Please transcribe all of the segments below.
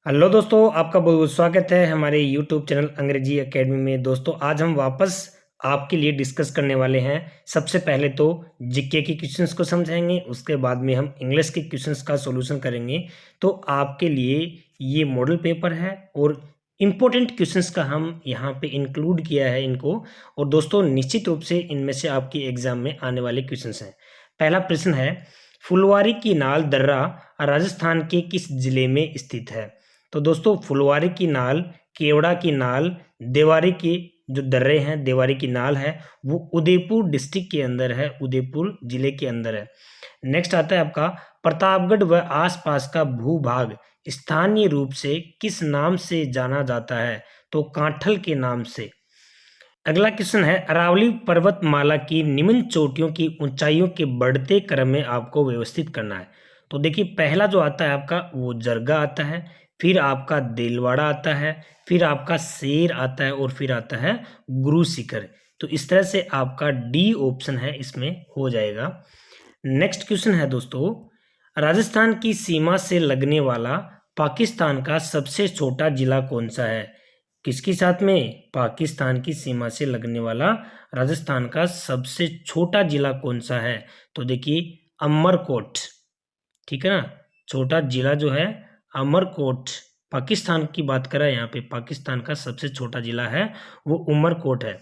Hello दोस्तों, आपका बहुत बहुत स्वागत है हमारे यूट्यूब चैनल अंग्रेजी एकेडमी में। दोस्तों आज हम वापस आपके लिए डिस्कस करने वाले हैं। सबसे पहले तो जीके की क्वेश्चंस को समझेंगे, उसके बाद में हम इंग्लिश के क्वेश्चंस का सॉल्यूशन करेंगे। तो आपके लिए ये मॉडल पेपर है और इम्पोर्टेंट क्वेश्चंस का हम यहाँ पे इंक्लूड किया है इनको। और दोस्तों निश्चित रूप से इनमें से आपकी एग्जाम में आने वाले क्वेश्चंस हैं। पहला प्रश्न है, फुलवारी की नाल दर्रा राजस्थान के किस जिले में स्थित है? तो दोस्तों फुलवारी की नाल, केवड़ा की नाल, देवारी की जो दर्रे हैं, देवारी की नाल है, वो उदयपुर डिस्ट्रिक्ट के अंदर है, उदयपुर जिले के अंदर है। नेक्स्ट आता है आपका, प्रतापगढ़ व आसपास का भूभाग स्थानीय रूप से किस नाम से जाना जाता है? तो कांठल के नाम से। अगला क्वेश्चन है, अरावली पर्वतमाला की निम्न चोटियों की ऊंचाइयों के बढ़ते क्रम में आपको व्यवस्थित करना है। तो देखिए पहला जो आता है आपका वो जरगा आता है, फिर आपका देलवाड़ा आता है, फिर आपका शेर आता है और फिर आता है गुरु शिखर। तो इस तरह से आपका डी ऑप्शन है इसमें हो जाएगा। नेक्स्ट क्वेश्चन है दोस्तों, राजस्थान की सीमा से लगने वाला पाकिस्तान का सबसे छोटा जिला कौन सा है? किसके साथ में? पाकिस्तान की सीमा से लगने वाला राजस्थान का सबसे छोटा जिला कौन सा है? तो देखिए अमरकोट, ठीक है ना। छोटा जिला जो है अमरकोट, पाकिस्तान की बात करें यहाँ पे, पाकिस्तान का सबसे छोटा जिला है वो उमरकोट है।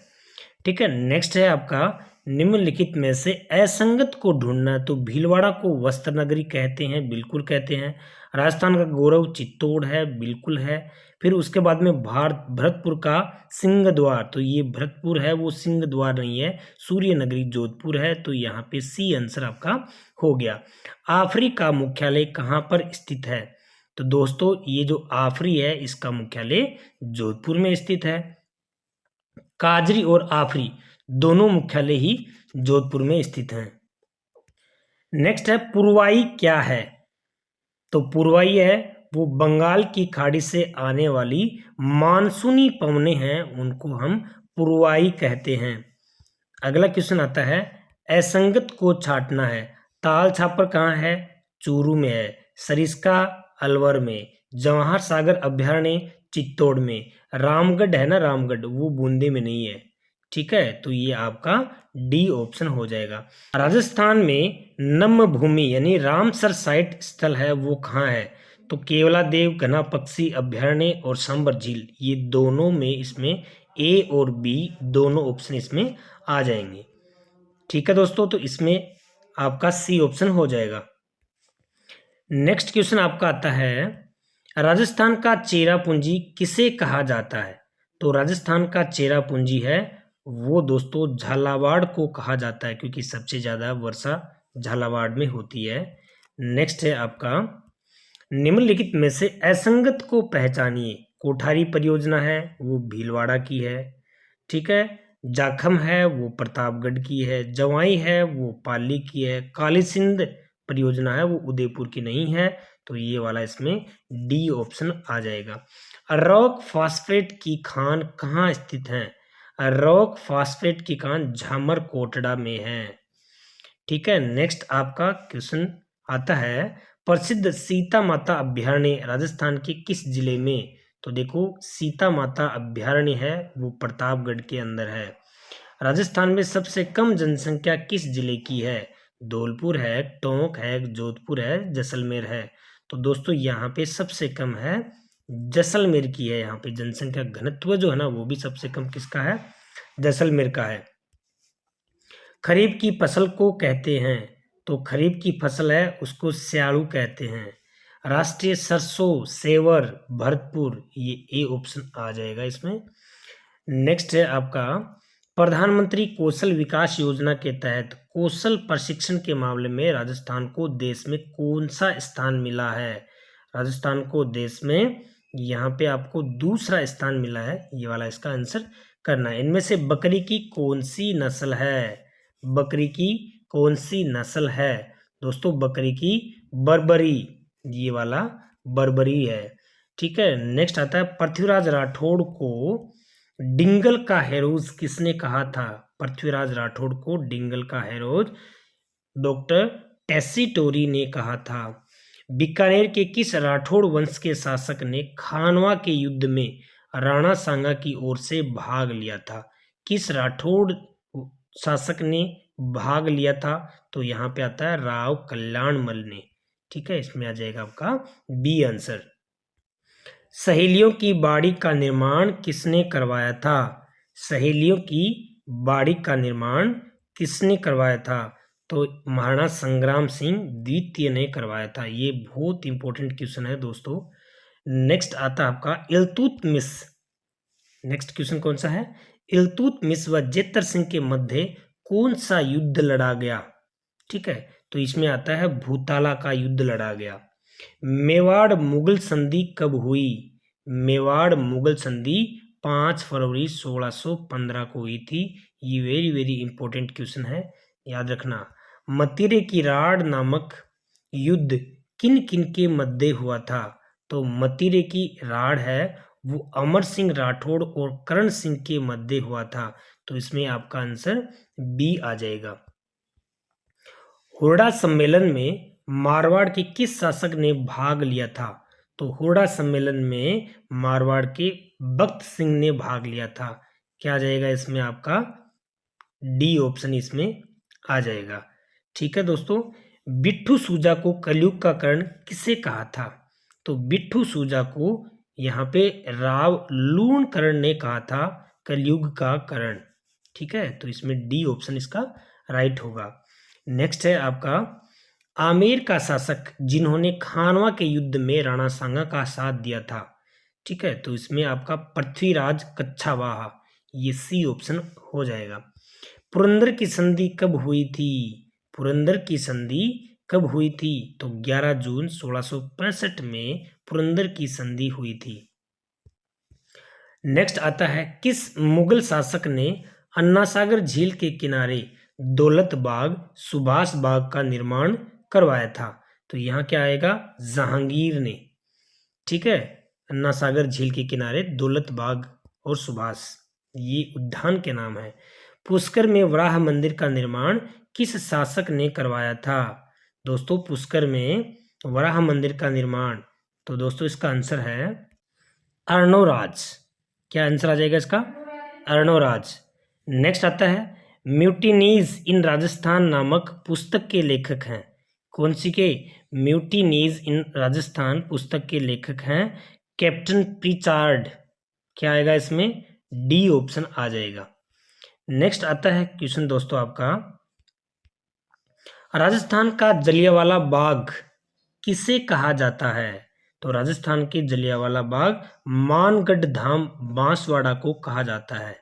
ठीक है। नेक्स्ट है आपका, निम्नलिखित में से असंगत को ढूंढना। तो भीलवाड़ा को वस्त्र नगरी कहते हैं, बिल्कुल कहते हैं। राजस्थान का गौरव चित्तौड़ है, बिल्कुल है। फिर उसके बाद में भरतपुर का सिंह द्वार, तो ये भरतपुर है वो सिंह द्वार नहीं है, सूर्य नगरी जोधपुर है। तो यहाँ पे सी आंसर आपका हो गया। आफरी का मुख्यालय कहाँ पर स्थित है? तो दोस्तों ये जो आफरी है इसका मुख्यालय जोधपुर में स्थित है। काजरी और आफरी दोनों मुख्यालय ही जोधपुर में स्थित हैं। नेक्स्ट है, पुरवाई क्या है? तो पुरवाई है वो बंगाल की खाड़ी से आने वाली मानसूनी पवनें हैं, उनको हम पुरवाई कहते हैं। अगला क्वेश्चन आता है, असंगत को छाटना है। ताल छापर कहाँ है? चूरू में है। सरिस्का अलवर में। जवाहर सागर अभ्यारण्य चित्तौड़ में। रामगढ़ है ना, रामगढ़ वो बूंदी में नहीं है। ठीक है, तो ये आपका डी ऑप्शन हो जाएगा। राजस्थान में नम भूमि यानी रामसर साइट स्थल है वो कहाँ है? तो केवलादेव घना पक्षी अभ्यारण्य और सांबर झील, ये दोनों में इसमें ए और बी दोनों ऑप्शन इसमें आ जाएंगे। ठीक है दोस्तों, तो इसमें आपका सी ऑप्शन हो जाएगा। नेक्स्ट क्वेश्चन आपका आता है, राजस्थान का चेरापूंजी किसे कहा जाता है? तो राजस्थान का चेरापूंजी है वो दोस्तों झालावाड़ को कहा जाता है, क्योंकि सबसे ज्यादा वर्षा झालावाड़ में होती है। नेक्स्ट है आपका, निम्नलिखित में से असंगत को पहचानिए। कोठारी परियोजना है वो भीलवाड़ा की है। ठीक है। जाखम है वो प्रतापगढ़ की है। जवाई है वो पाली की है। काली सिंध परियोजना है वो उदयपुर की नहीं है। तो ये वाला इसमें डी ऑप्शन आ जाएगा। रॉक फास्फेट की खान कहाँ स्थित है? रॉक फास्फेट की खान झामर कोटड़ा में है। ठीक है। नेक्स्ट आपका क्वेश्चन आता है, प्रसिद्ध सीता माता अभ्यारण्य राजस्थान के किस जिले में? तो देखो सीता माता अभ्यारण्य है वो प्रतापगढ़ के अंदर है। राजस्थान में सबसे कम जनसंख्या किस जिले की है? धौलपुर है, टोंक है, जोधपुर है, जैसलमेर है। तो दोस्तों यहाँ पे सबसे कम है जैसलमेर की है। यहाँ पे जनसंख्या घनत्व जो है ना वो भी सबसे कम किसका है? जैसलमेर का है। खरीफ की फसल को कहते हैं, तो खरीफ की फसल है उसको स्याड़ू कहते हैं। राष्ट्रीय सरसों, सेवर, भरतपुर, ये ए ऑप्शन आ जाएगा इसमें। नेक्स्ट है आपका, प्रधानमंत्री कौशल विकास योजना के तहत कौशल प्रशिक्षण के मामले में राजस्थान को देश में कौन सा स्थान मिला है? राजस्थान को देश में यहाँ पे आपको दूसरा स्थान मिला है, ये वाला इसका आंसर करना है। इनमें से बकरी की कौन सी नस्ल है? बकरी की कौन सी नस्ल है? दोस्तों बकरी की बर्बरी, ये वाला बर्बरी है। ठीक है। नेक्स्ट आता है, पृथ्वीराज राठौड़ को डिंगल का हेरोज किसने कहा था? पृथ्वीराज राठौड़ को डिंगल का हेरोज डॉक्टर टेसी टोरी ने कहा था। बीकानेर के किस राठौड़ वंश के शासक ने खानवा के युद्ध में राणा सांगा की ओर से भाग लिया था? किस राठौड़ शासक ने भाग लिया था? तो यहाँ पे आता है राव कल्याणमल ने। ठीक है, इसमें आ जाएगा आपका बी आंसर। सहेलियों की बाड़ी का निर्माण किसने करवाया था? सहेलियों की बाड़ी का निर्माण किसने करवाया था? तो महाराणा संग्राम सिंह द्वितीय ने करवाया था। ये बहुत इंपॉर्टेंट क्वेश्चन है दोस्तों। नेक्स्ट आता है आपका इल्तुतमिश। नेक्स्ट क्वेश्चन कौन सा है? इल्तुतमिश व जेतर सिंह के मध्य कौन सा युद्ध लड़ा गया? ठीक है, तो इसमें आता है भूताला का युद्ध लड़ा गया। मेवाड़ मुगल संधि कब हुई? मेवाड़ मुगल संधि 5 फरवरी 1615 को हुई थी। ये वेरी वेरी इंपॉर्टेंट क्वेश्चन है, याद रखना। मतीरे की राड़ नामक युद्ध किन किन के मध्य हुआ था? तो मतीरे की राड़ है वो अमर सिंह राठौड़ और करण सिंह के मध्य हुआ था। तो इसमें आपका आंसर बी आ जाएगा। हुरडा सम्मेलन में मारवाड़ के किस शासक ने भाग लिया था? तो हुरडा सम्मेलन में मारवाड़ के बख्त सिंह ने भाग लिया था। क्या आ जाएगा इसमें आपका डी ऑप्शन इसमें आ जाएगा। ठीक है दोस्तों, बिट्ठू सूजा को कलयुग का कर्ण किसे कहा था? तो बिट्ठू सूजा को यहाँ पे राव लूणकरण ने कहा था कलयुग का कर्ण। ठीक है, तो इसमें डी ऑप्शन इसका राइट होगा। नेक्स्ट है आपका आमेर का शासक जिन्होंने खानवा के युद्ध में राणा सांगा का साथ दिया था। ठीक है, तो इसमें आपका पृथ्वीराज कच्छावाहा, ये सी ऑप्शन हो जाएगा। पुरंदर की संधि कब हुई थी? पुरंदर की संधि कब हुई थी? तो 11 जून 1665 में पुरंदर की संधि हुई थी। नेक्स्ट आता है किस मुगल शासक ने अन्ना सागर झील के किनारे दौलत बाग सुभाष बाग का निर्माण करवाया था? तो यहाँ क्या आएगा? जहांगीर ने। ठीक है, अन्ना सागर झील के किनारे दौलत बाग और सुभाष, ये उद्यान के नाम है। पुष्कर में वराह मंदिर का निर्माण किस शासक ने करवाया था? दोस्तों पुष्कर में वराह मंदिर का निर्माण, तो दोस्तों इसका आंसर है अर्णोराज। क्या आंसर आ जाएगा इसका? अर्णोराज। नेक्स्ट आता है म्यूटिनीज इन राजस्थान नामक पुस्तक के लेखक हैं। कौन सी के? म्यूटिनीज इन राजस्थान पुस्तक के लेखक हैं कैप्टन प्रिचार्ड। क्या आएगा इसमें? डी ऑप्शन आ जाएगा। नेक्स्ट आता है क्वेश्चन दोस्तों आपका, राजस्थान का जलियांवाला बाग किसे कहा जाता है? तो राजस्थान के जलियांवाला बाग मानगढ़ धाम बांसवाड़ा को कहा जाता है।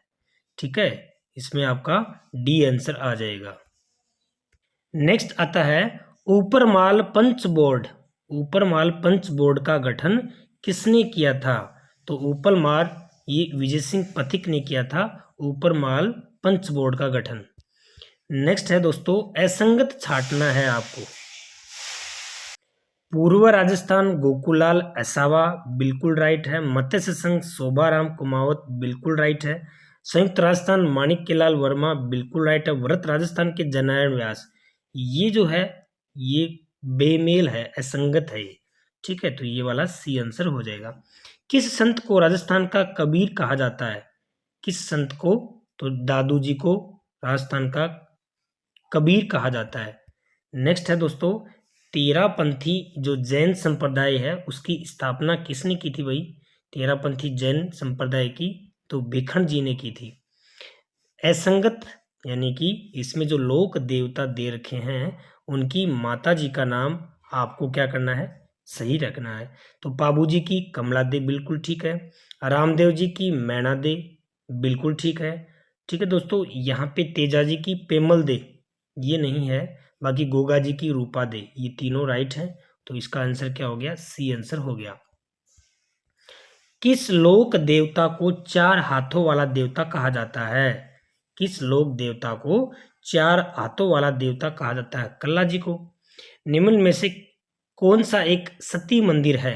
ठीक है, इसमें आपका डी आंसर आ जाएगा। नेक्स्ट आता है ऊपरमाल पंच बोर्ड। ऊपरमाल पंच बोर्ड का गठन किसने किया था? तो ऊपरमाल ये विजय सिंह पथिक ने किया था ऊपरमाल पंच बोर्ड का गठन। नेक्स्ट है दोस्तों असंगत छांटना है आपको। पूर्व राजस्थान गोकुलाल असावा बिल्कुल राइट है। मत्स्य संघ शोभाराम कुमावत बिल्कुल राइट है। संयुक्त राजस्थान माणिक्यलाल वर्मा बिल्कुल राइट है। व्रत राजस्थान के जनारायण व्यास, ये जो है ये बेमेल है, असंगत है ये। ठीक है, तो ये वाला सी आंसर हो जाएगा। किस संत को राजस्थान का कबीर कहा जाता है? किस संत को? तो दादू जी को राजस्थान का कबीर कहा जाता है। नेक्स्ट है दोस्तों तेरापंथी जो जैन संप्रदाय है उसकी स्थापना किसने की थी भाई? तेरापंथी जैन संप्रदाय की तो भिखंड जी ने की थी। असंगत यानी कि इसमें जो लोक देवता दे रखे हैं उनकी माता जी का नाम आपको क्या करना है? सही रखना है। तो बाबू जी की कमला दे बिल्कुल ठीक है। रामदेव जी की मैना दे बिल्कुल ठीक है। ठीक है दोस्तों, यहाँ पे तेजा जी की पेमल दे ये नहीं है, बाकी गोगा जी की रूपा दे ये तीनों राइट हैं। तो इसका आंसर क्या हो गया? सी आंसर हो गया। किस लोक देवता को 4 हाथों वाला देवता कहा जाता है? किस लोक देवता को 4 हाथों वाला देवता कहा जाता है? कल्ला जी को। निम्न में से कौन सा एक सती मंदिर है?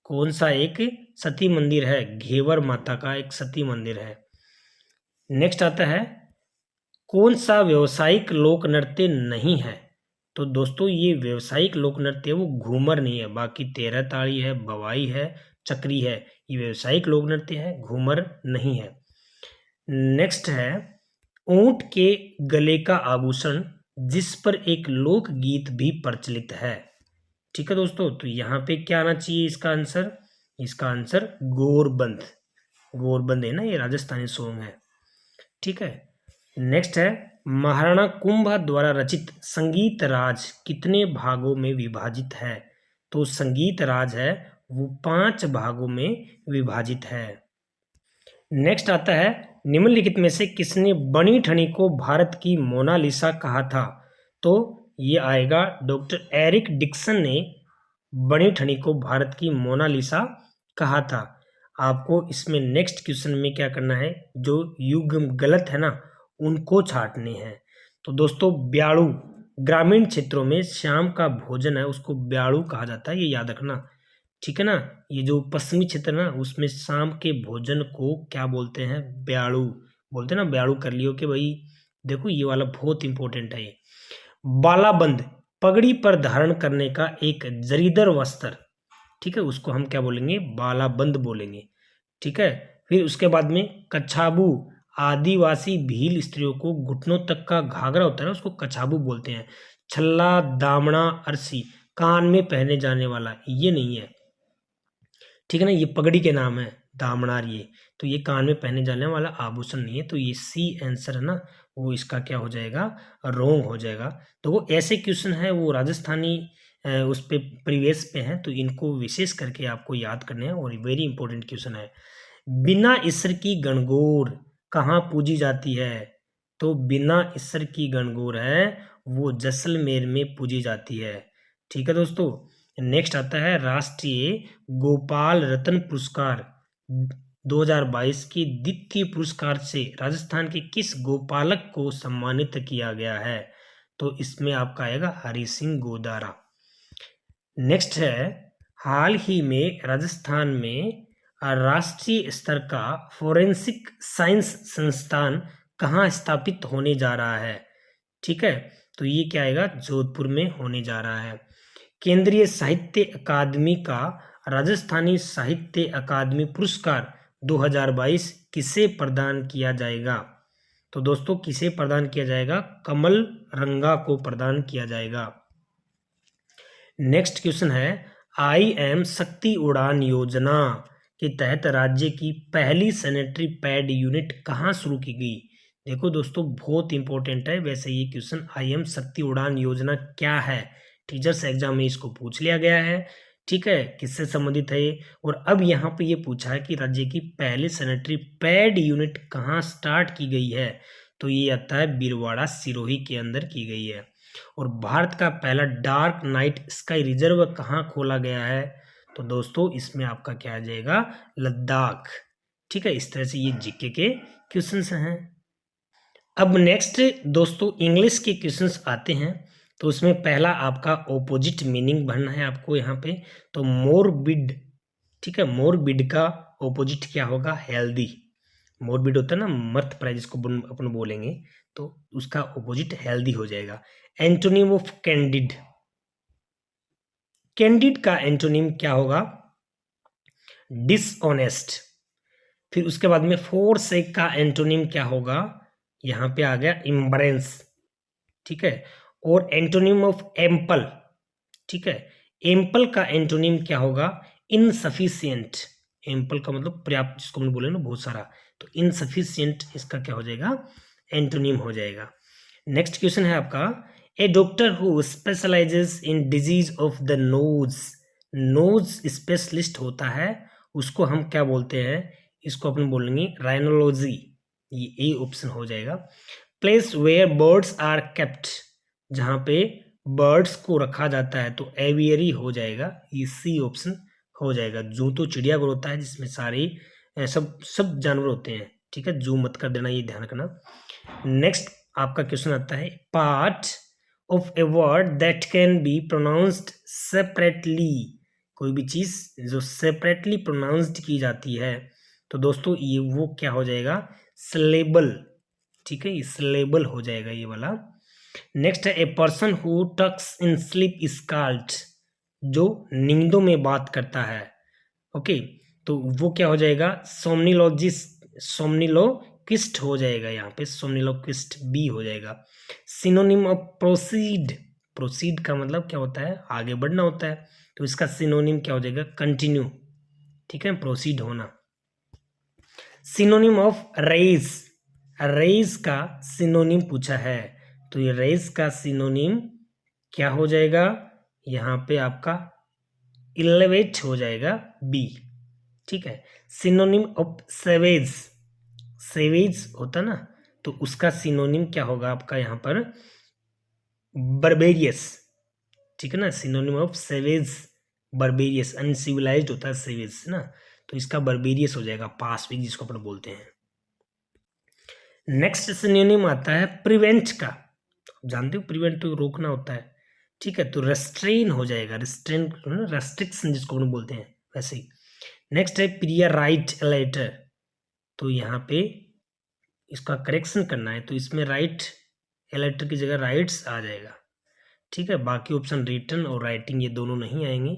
कौन सा एक सती मंदिर है? घेवर माता का एक सती मंदिर है। नेक्स्ट आता है कौन सा व्यवसायिक लोक नृत्य नहीं है? तो दोस्तों ये व्यावसायिक लोक नृत्य है, वो घूमर नहीं है। बाकी 13 ताड़ी है, बवाई है, चक्री है, ये व्यावसायिक लोक नृत्य है, घूमर नहीं है। नेक्स्ट है ऊंट के गले का आभूषण जिस पर एक लोक गीत भी प्रचलित है। ठीक है दोस्तों, तो यहाँ पे क्या आना चाहिए इसका आंसर? इसका आंसर गोरबंद। गोरबंद है ना, ये राजस्थानी सॉन्ग है। ठीक है, नेक्स्ट है महाराणा कुंभा द्वारा रचित संगीत राज कितने भागों में विभाजित है? तो संगीत राज है वो 5 भागों में विभाजित है। नेक्स्ट आता है निम्नलिखित में से किसने बनी ठनी को भारत की मोनालिसा कहा था? तो ये आएगा डॉक्टर एरिक डिक्सन ने बनी ठनी को भारत की मोनालिसा कहा था। आपको इसमें नेक्स्ट क्वेश्चन में क्या करना है, जो युग्म गलत है ना उनको छांटने हैं। तो दोस्तों ब्याड़ू, ग्रामीण क्षेत्रों में शाम का भोजन है उसको ब्याड़ू कहा जाता है, ये याद रखना। ठीक है ना, ये जो पश्चिमी क्षेत्र ना उसमें शाम के भोजन को क्या बोलते हैं? ब्याड़ू बोलते हैं ना, ब्याड़ू कर लियो कि भाई देखो ये वाला बहुत इंपॉर्टेंट है। ये बालाबंद, पगड़ी पर धारण करने का एक जरीदर वस्त्र, ठीक है, उसको हम क्या बोलेंगे? बालाबंद बोलेंगे। ठीक है, फिर उसके बाद में कछाबू, आदिवासी भील स्त्रियों को घुटनों तक का घाघरा होता है ना उसको कछाबू बोलते हैं। छल्ला, दामना, अरसी, कान में पहने जाने वाला, ये नहीं है। ठीक है ना, ये पगड़ी के नाम है दामनार, ये तो ये कान में पहने जाने वाला आभूषण नहीं है। तो ये सी आंसर है ना, वो इसका क्या हो जाएगा? रॉन्ग हो जाएगा। तो वो ऐसे क्वेश्चन है वो राजस्थानी उस पे प्रीवियस पे हैं, तो इनको विशेष करके आपको याद करने हैं और वेरी इंपॉर्टेंट क्वेश्चन है। बिना ईश्वर की गणगौर कहाँ पूजी जाती है? तो बिना ईश्वर की गणगौर है वो जैसलमेर में पूजी जाती है। ठीक है दोस्तों, नेक्स्ट आता है राष्ट्रीय गोपाल रत्न पुरस्कार 2022 की द्वितीय पुरस्कार से राजस्थान के किस गोपालक को सम्मानित किया गया है? तो इसमें आपका आएगा हरि सिंह गोदारा। नेक्स्ट है हाल ही में राजस्थान में राष्ट्रीय स्तर का फोरेंसिक साइंस संस्थान कहाँ स्थापित होने जा रहा है? ठीक है, तो ये क्या आएगा? जोधपुर में होने जा रहा है। केंद्रीय साहित्य अकादमी का राजस्थानी साहित्य अकादमी पुरस्कार 2022 किसे प्रदान किया जाएगा? तो दोस्तों किसे प्रदान किया जाएगा? कमल रंगा को प्रदान किया जाएगा। नेक्स्ट क्वेश्चन है IM शक्ति उड़ान योजना के तहत राज्य की पहली सैनिटरी पैड यूनिट कहाँ शुरू की गई? देखो दोस्तों बहुत इंपॉर्टेंट है वैसे ये क्वेश्चन। IM शक्ति उड़ान योजना क्या है? टीचर्स एग्जाम में इसको पूछ लिया गया है। ठीक है, किससे संबंधित है ये? और अब यहाँ पे ये पूछा है कि राज्य की पहली सैनिटरी पैड यूनिट कहाँ स्टार्ट की गई है? तो ये आता है बिरवाड़ा सिरोही के अंदर की गई है। और भारत का पहला डार्क नाइट स्काई रिजर्व कहाँ खोला गया है? तो दोस्तों इसमें आपका क्या आ जाएगा? लद्दाख। ठीक है, इस तरह से ये जीके के क्वेश्चंस हैं। अब नेक्स्ट दोस्तों इंग्लिश के क्वेश्चंस आते हैं। तो उसमें पहला आपका ऑपोजिट मीनिंग भरना है आपको यहाँ पे। तो मोरबिड, ठीक है, मोरबिड का ऑपोजिट क्या होगा? हेल्दी। मोरबिड होता है ना मर्तप्राय जिसको अपन बोलेंगे, तो उसका ऑपोजिट हेल्दी हो जाएगा। एंटोनिम ऑफ कैंडिड, कैंडिड का एंटोनिम क्या होगा? डिसऑनेस्ट। फिर उसके बाद में फोरसेक का एंटोनिम क्या होगा? यहाँ पे आ गया इम्बरेंस। ठीक है, और एंटोनिम ऑफ एम्पल, ठीक है, एम्पल का एंटोनिम क्या होगा? इनसफिशिएंट। एम्पल का मतलब पर्याप्त, जिसको हमने बोले ना बहुत सारा, तो इनसफिशिएंट इसका क्या हो जाएगा? एंटोनिम हो जाएगा। नेक्स्ट क्वेश्चन है आपका a doctor who specialises in disease of the nose, nose specialist होता है उसको हम क्या बोलते हैं? इसको अपन बोलेंगे राइनोलॉजी, ये ए ऑप्शन हो जाएगा। Place where birds are kept, जहाँ पे बर्ड्स को रखा जाता है तो एवियरी हो जाएगा, ये सी ऑप्शन हो जाएगा। जू तो चिड़ियाघर होता है जिसमें सारे सब जानवर होते हैं। ठीक है, जू मत कर देना, ये ध्यान रखना। नेक्स्ट आपका क्वेश्चन आता है part of a word that can be pronounced separately, कोई भी चीज जो सेपरेटली प्रोनाउंस्ड की जाती है तो दोस्तों ये वो क्या हो जाएगा? सिलेबल। ठीक है, ये सिलेबल हो जाएगा ये वाला। नेक्स्ट है a person who talks in sleep is called, जो नींदों में बात करता है। ओके, तो वो क्या हो जाएगा, सोमनिलोक्विस्ट हो जाएगा, यहाँ पे सोमनिलोक्विस्ट बी हो जाएगा। सिनोनिम ऑफ प्रोसीड, प्रोसीड का मतलब क्या होता है, आगे बढ़ना होता है, तो इसका सिनोनिम क्या हो जाएगा, कंटिन्यू। ठीक है, प्रोसीड होना। सिनोनिम ऑफ रेज, रेज का सिनोनिम पूछा है, तो ये रेज का सिनोनिम क्या हो जाएगा, यहाँ पे आपका इलेवेट हो जाएगा बी। ठीक है, सिनोनिम ऑफ सेवेज, सेवेज होता ना, तो उसका सिनोनिम क्या होगा आपका यहाँ पर, बर्बेरियस। ठीक है ना, synonym of savage berberis, uncivilised होता है सेवेज ना, तो इसका बर्बेरियस हो जाएगा, पासविक जिसको अपन बोलते हैं। नेक्स्ट सिनोनिम आता है प्रिवेंट का, जानते हो प्रिवेंट तो रोकना होता है। ठीक है, तो रेस्ट्रेन हो जाएगा, रेस्ट्रेन रेस्ट्रिक्शन जिसको अपन बोलते हैं वैसे ही। नेक्स्ट है प्रिया राइट लेटर, तो यहाँ पे इसका करेक्शन करना है, तो इसमें राइट लेटर की जगह राइट्स आ जाएगा। ठीक है, बाकी ऑप्शन रिटन और राइटिंग ये दोनों नहीं आएंगे,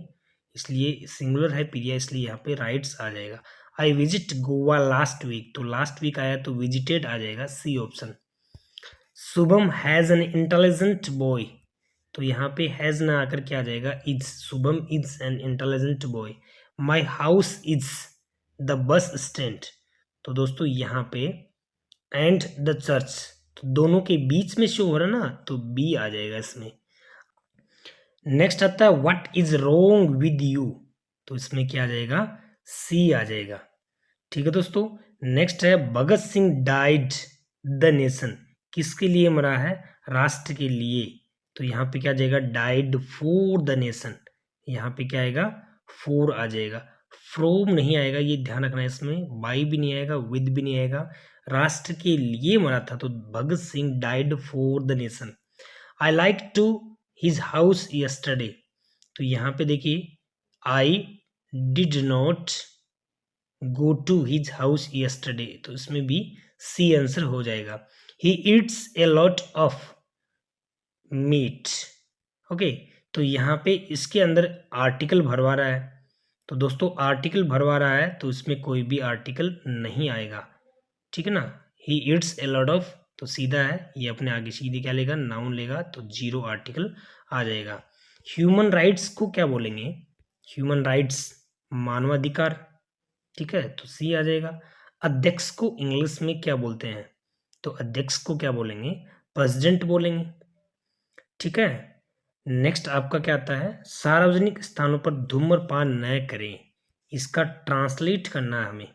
इसलिए सिंगुलर है प्रिया, इसलिए यहाँ पे राइट्स आ जाएगा। I visit Goa last week, तो लास्ट वीक आया तो विजिटेड आ जाएगा, C option. Shubham has an intelligent boy, तो यहाँ पे हैज ना आकर क्या आ जाएगा, is, Shubham is an intelligent boy. My house is the bus stand, तो दोस्तों यहाँ पे एंड द चर्च, तो दोनों के बीच में शो हो रहा ना, तो बी आ जाएगा इसमें। नेक्स्ट आता है what is wrong with you, तो इसमें क्या आ जाएगा, सी आ जाएगा। ठीक है दोस्तों, नेक्स्ट है भगत सिंह डाइड द नेशन, किसके लिए मरा है, राष्ट्र के लिए, तो यहाँ पे क्या आ जाएगा, डाइड फॉर द नेशन, यहाँ पे क्या आएगा, फॉर आ जाएगा, फ्रॉम नहीं आएगा, ये ध्यान रखना है, इसमें बाई भी नहीं आएगा, विद भी नहीं आएगा, राष्ट्र के लिए मरा था, तो Bhagat Singh died for the nation. I like to his house yesterday, तो यहाँ पे देखिए I did not go to his house yesterday, तो इसमें भी सी आंसर हो जाएगा। He eats a lot of meat. Okay, तो यहाँ पे इसके अंदर आर्टिकल भरवा रहा है, तो दोस्तों आर्टिकल भरवा रहा है तो इसमें कोई भी आर्टिकल नहीं आएगा। ठीक है ना, ही ईट्स ए लॉट ऑफ, तो सीधा है, ये अपने आगे सीधे क्या लेगा, नाउन लेगा, तो जीरो आर्टिकल आ जाएगा। ह्यूमन राइट्स को क्या बोलेंगे, ह्यूमन राइट्स मानवाधिकार। ठीक है, तो सी आ जाएगा। अध्यक्ष को इंग्लिश में क्या बोलते हैं, तो अध्यक्ष को क्या बोलेंगे, प्रेसिडेंट बोलेंगे। ठीक है, नेक्स्ट आपका क्या आता है, सार्वजनिक स्थानों पर धूम्रपान न करें, इसका ट्रांसलेट करना है हमें,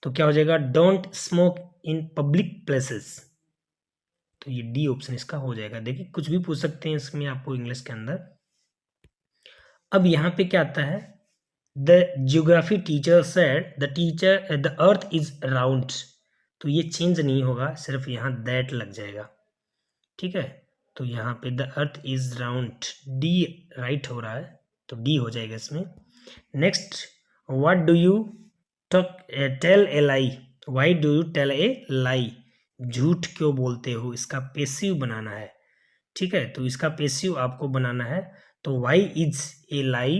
तो क्या हो जाएगा, don't smoke in public places, तो ये डी ऑप्शन इसका हो जाएगा। देखिए कुछ भी पूछ सकते हैं इसमें आपको इंग्लिश के अंदर। अब यहाँ पे क्या आता है, the geography teacher said the earth is round, तो ये चेंज नहीं होगा, सिर्फ यहाँ दैट लग जाएगा। ठीक है, तो यहाँ पे the earth is round, D right हो रहा है, तो डी हो जाएगा इसमें। Next, what do you tell a lie, why do you tell a lie, झूठ क्यों बोलते हो, इसका पेसिव बनाना है। ठीक है, तो इसका पेसिव आपको बनाना है, तो why is a lie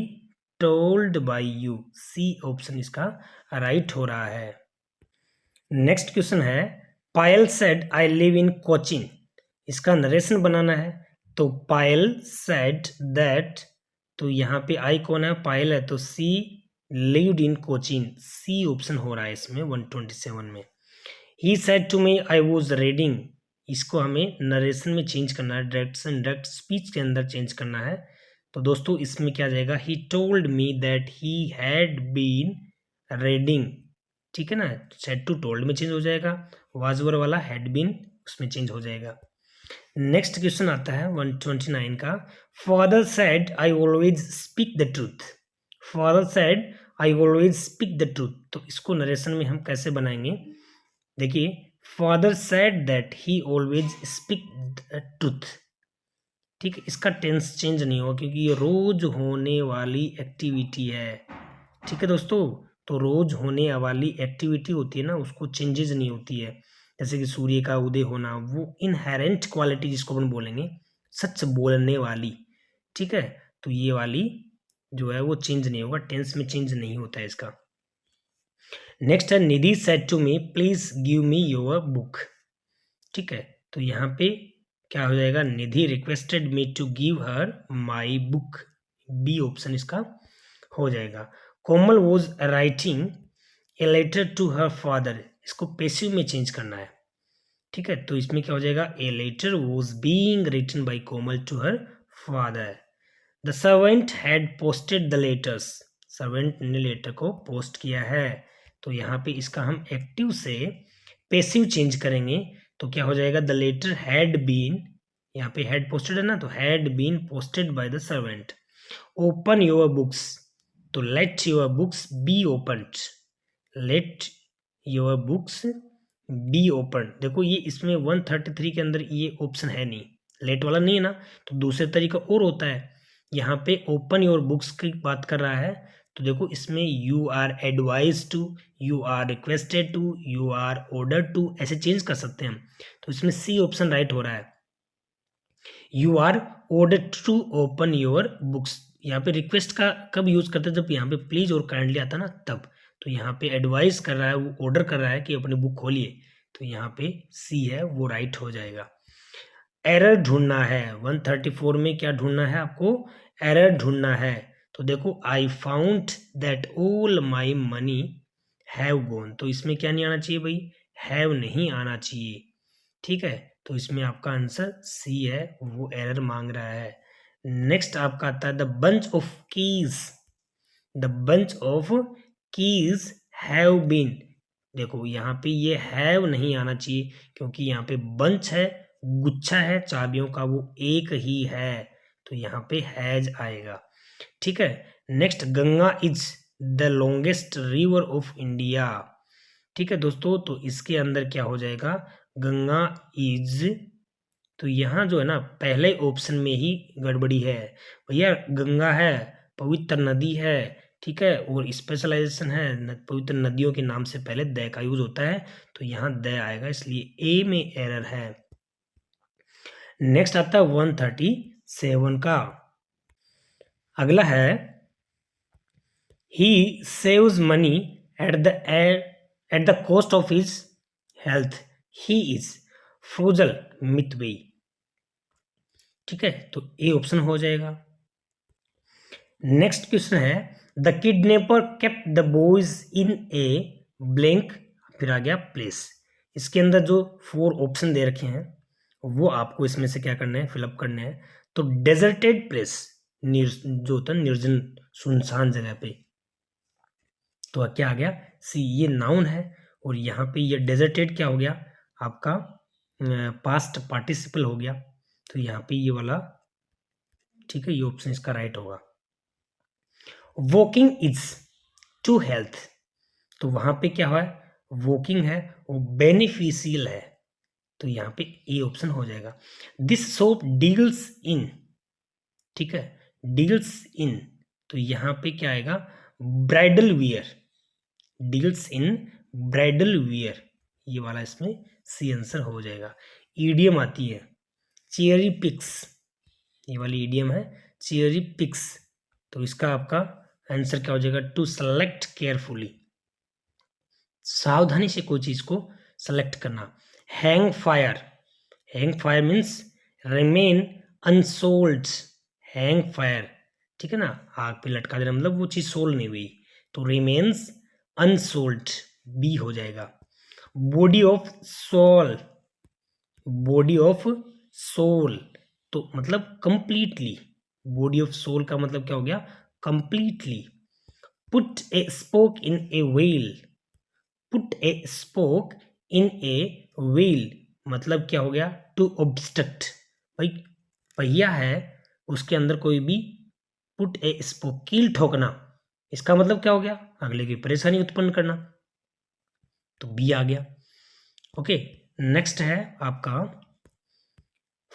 told by you, C option इसका राइट हो रहा है। नेक्स्ट क्वेश्चन है, Payal said I live in Cochin, इसका नरेशन बनाना है, तो पायल सेड दैट, तो यहाँ पे आई कौन है, पायल है, तो she lived in Cochin, C option हो रहा है इसमें 127 में। He said to me I was reading, इसको हमें नरेशन में चेंज करना है, डायरेक्ट स्पीच के अंदर चेंज करना है, तो दोस्तों इसमें क्या जाएगा, he told me that he had been reading. ठीक है ना, सेड टू टोल्ड में चेंज हो जाएगा, वाजवर वाला हैड बीन उसमें चेंज हो जाएगा। नेक्स्ट क्वेश्चन आता है 129 का, father said I always speak the truth, father said I always speak the truth, तो इसको नरेशन में हम कैसे बनाएंगे, देखिए father said that he always speak the truth. ठीक है, इसका टेंस चेंज नहीं होगा क्योंकि ये रोज होने वाली एक्टिविटी है। ठीक है दोस्तों, तो रोज होने वाली एक्टिविटी होती है ना, उसको चेंजेस नहीं होती है, जैसे कि सूर्य का उदय होना, वो इनहेरेंट क्वालिटी जिसको अपन बोलेंगे, सच बोलने वाली, ठीक है। तो ये वाली जो है वो चेंज नहीं होगा, टेंस में चेंज नहीं होता है इसका। नेक्स्ट है Nidhi said to me please give me your book, ठीक है। तो यहाँ पे क्या हो जाएगा, Nidhi requested me to give her my book, B option इसका हो जाएगा। Komal was writing a letter to her father, इसको पैसिव में चेंज करना है, ठीक है। तो इसमें क्या हो जाएगा, a letter was being written by Komal to her father. The servant had posted the letters, servant ने लेटर को पोस्ट किया है। तो यहाँ पे इसका हम एक्टिव से पैसिव चेंज करेंगे, तो क्या हो जाएगा, द लेटर हैड बीन, यहाँ पे हैड पोस्टेड है ना, तो had been posted by the servant. Open your books, तो let your books be opened, let your books be open. देखो ये इसमें 133 के अंदर ये ऑप्शन है नहीं, लेट वाला नहीं है ना, तो दूसरे तरीका और होता है। यहाँ पे ओपन योर बुक्स की बात कर रहा है, तो देखो इसमें you are advise to, you are requested to, you are order to, ऐसे चेंज कर सकते हैं हम। तो इसमें सी ऑप्शन राइट हो रहा है, you are order to open your books. यहाँ पे रिक्वेस्ट का कब यूज करते हैं, जब यहाँ पे प्लीज और काइंडली आता ना तब। तो यहाँ पे एडवाइस कर रहा है, वो ऑर्डर कर रहा है कि अपनी बुक खोलिए, तो यहाँ पे सी है वो राइट हो जाएगा। एरर ढूंढना है, 134 में क्या ढूंढना है आपको, एरर ढूंढना है। तो देखो I found that all my money have gone, तो इसमें क्या नहीं आना चाहिए भाई, हैव नहीं आना चाहिए, ठीक है। तो इसमें आपका आंसर सी है, वो एरर मांग रहा है। नेक्स्ट आपका आता है the bunch of keys, the bunch of keys have been. देखो यहाँ पे ये हैव नहीं आना चाहिए, क्योंकि यहाँ पे बंच है, गुच्छा है चाबियों का, वो एक ही है, तो यहाँ पे हैज आएगा, ठीक है। Next Ganga is the longest river of India, ठीक है दोस्तों। तो इसके अंदर क्या हो जाएगा, गंगा इज, तो यहाँ जो है ना पहले ऑप्शन में ही गड़बड़ी है भैया, गंगा है पवित्र नदी है, ठीक है, और स्पेशलाइजेशन है, पवित्र नदियों के नाम से पहले द का यूज होता है, तो यहाँ द आएगा, इसलिए ए में एरर है। नेक्स्ट आता है 137 का, अगला है he saves money at the cost of his health, he is frugal मितवेई, ठीक है। तो ए ऑप्शन हो जाएगा। नेक्स्ट क्वेश्चन है the kidnapper kept the boys in a blank, फिर आ गया प्लेस। इसके अंदर जो 4 ऑप्शन दे रखे हैं वो आपको इसमें से क्या करना है, फिलअप करने हैं। तो डेजर्टेड प्लेस, जो होता है निर्जन सुनसान जगह पे, तो क्या आ गया सी, ये नाउन है, और यहाँ पे ये डेजर्टेड क्या हो गया आपका, पास्ट पार्टिसिपल हो गया, तो यहाँ पे ये वाला, ठीक है, ये ऑप्शन इसका राइट होगा। वॉकिंग इज टू हेल्थ, तो वहां पे क्या हुआ है, वॉकिंग है वो बेनिफिशियल है, तो यहाँ पे ए ऑप्शन हो जाएगा। दिस शॉप डील्स इन, ठीक है, डील्स इन, तो यहाँ पे क्या आएगा, bridal wear, deals in bridal wear, ये वाला इसमें सी आंसर हो जाएगा। ईडियम आती है चेरी पिक्स, ये वाली ईडियम है चेरी पिक्स, तो इसका आपका आंसर क्या हो जाएगा, टू सेलेक्ट केयरफुली, सावधानी से कोई चीज को सेलेक्ट करना। Hang fire, hang fire means remain unsold, hang fire, ठीक है ना, आग पे लटका देना, मतलब वो चीज सोल्ड नहीं हुई, तो रिमेन्स अनसोल्ड, बी हो जाएगा। Body of soul, body of soul, तो मतलब कंप्लीटली, बॉडी ऑफ सोल का मतलब क्या हो गया, completely. Put A spoke in a wheel, put A spoke in a wheel, मतलब क्या हो गया, टू ऑब्स्ट्रक्ट, भाई पहिया है उसके अंदर कोई भी पुट ए स्पोक, कील ठोकना, इसका मतलब क्या हो गया, अगले की परेशानी उत्पन्न करना, तो बी आ गया। ओके, नेक्स्ट है आपका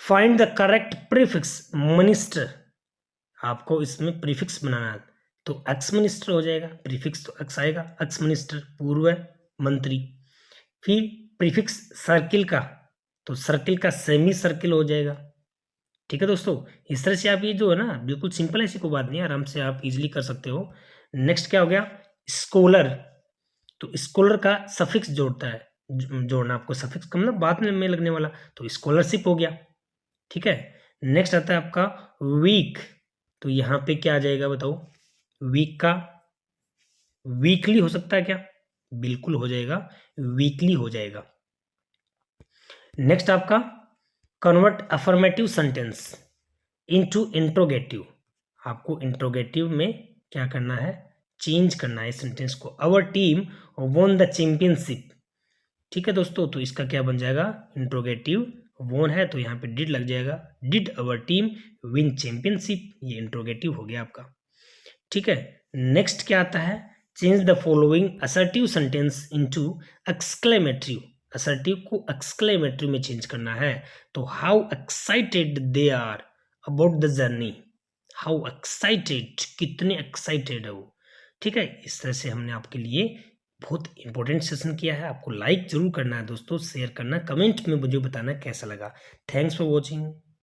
find the correct prefix minister, आपको इसमें प्रीफिक्स बनाना है, तो एक्स मिनिस्टर हो जाएगा, प्रीफिक्स तो एक्स आएगा, एक्स मिनिस्टर पूर्व मंत्री। फिर प्रीफिक्स सर्किल का, तो सर्किल का सेमी सर्किल हो जाएगा। ठीक है दोस्तों, इस तरह से आप ये जो है ना बिल्कुल सिंपल है, ऐसी कोई बात नहीं है, आराम से आप इजीली कर सकते हो। नेक्स्ट क्या हो गया, स्कॉलर। तो स्कॉलर का सफिक्स जोड़ता है, जोड़ना आपको सफिक्स का मतलब बाद में लगने वाला, तो स्कॉलरशिप हो गया। ठीक है, नेक्स्ट आता है आपका वीक। तो यहाँ पे क्या आ जाएगा बताओ, वीक का वीकली हो सकता है क्या, बिल्कुल हो जाएगा, वीकली हो जाएगा। नेक्स्ट आपका convert affirmative sentence into interrogative. आपको इंट्रोगेटिव में क्या करना है, चेंज करना है सेंटेंस को। Our team won the championship. ठीक है दोस्तों, तो इसका क्या बन जाएगा, इंट्रोगेटिव वॉन है तो यहाँ पे डिड लग जाएगा, did our team win championship, ये इंट्रोगेटिव हो गया आपका। ठीक है, नेक्स्ट क्या आता है, change the following assertive sentence into exclamatory. Assertive को एक्सक्लेमेटरी में चेंज करना है, तो how excited they are about the journey. How excited, कितने एक्साइटेड है वो। ठीक है, इस तरह से हमने आपके लिए बहुत इंपॉर्टेंट सेशन किया है। आपको लाइक जरूर करना है दोस्तों, शेयर करना, कमेंट में मुझे बताना कैसा लगा। Thanks for watching.